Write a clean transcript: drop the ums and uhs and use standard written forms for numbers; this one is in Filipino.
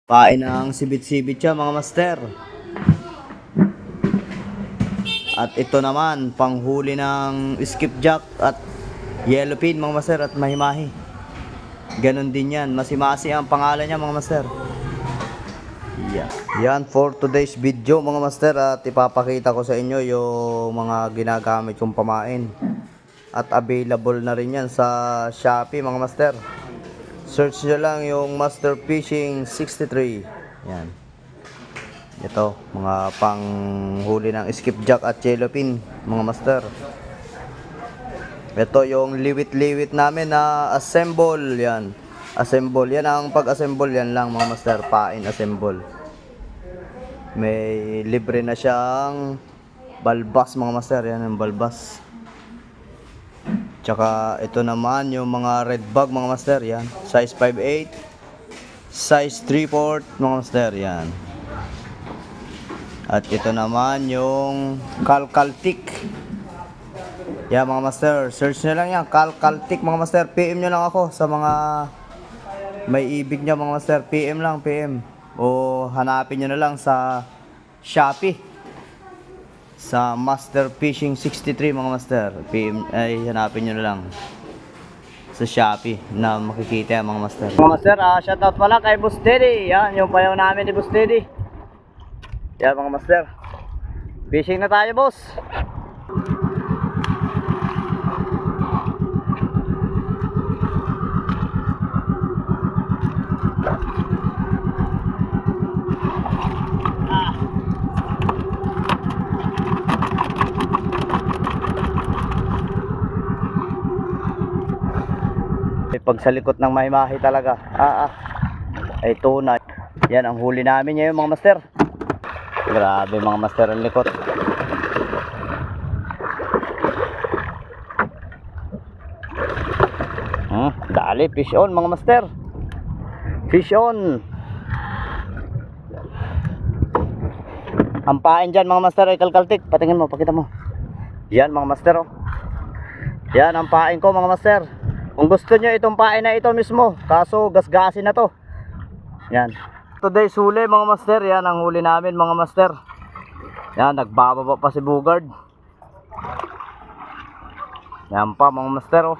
Pain ng sibit-sibit siya mga master. At ito naman, panghuli ng skipjack at yellowfin mga master at mahimahi. Ganon din yan, masimasi ang pangalan niya mga master. Yan for today's video mga master, at ipapakita ko sa inyo yung mga ginagamit kong pamain. At available na rin yan sa Shopee mga master. Search nyo lang yung Master Fishing 63. Yan. Ito, mga panghuli ng skipjack at yellowfin mga master. Ito yung liwit-liwit namin na assemble. Yan. Assemble. Yan ang pag-assemble. Yan lang mga master. Pain assemble. May libre na siyang balbas mga master. Yan ang balbas. Tsaka ito naman yung mga red bag mga master. Yan. Size 5/8. Size 3/4 mga master. Yan. At ito naman yung Calcaltic. Yan mga master. Search nyo lang yan. Calcaltic mga master. PM nyo lang ako sa mga may ibig nyo mga master. PM lang. PM. O hanapin nyo na lang sa Shopee. Sa Master Fishing 63 mga master. PM ay hanapin nyo na lang sa Shopee na makikita yan mga master. Mga master, shoutout pala kay Boss Teddy. Yan, yung payaw namin ni Boss Teddy. Yan mga master. Fishing na tayo boss. Pag sa likot ng mahimahi talaga ay tunay. Yan ang huli namin ngayon mga master. Grabe mga master ang likot. Dali, fish on mga master. Fish on. Ang pain dyan mga master ay Calcaltic. Patingin mo, pakita mo. Yan mga master oh. Yan ang pain ko mga master. Kung gusto nyo itong pain na ito mismo, kaso gasgasin na to. Yan. Today's huli mga master. Yan ang huli namin mga master. Yan, nagbababa pa si Bugard. Yan pa mga master oh.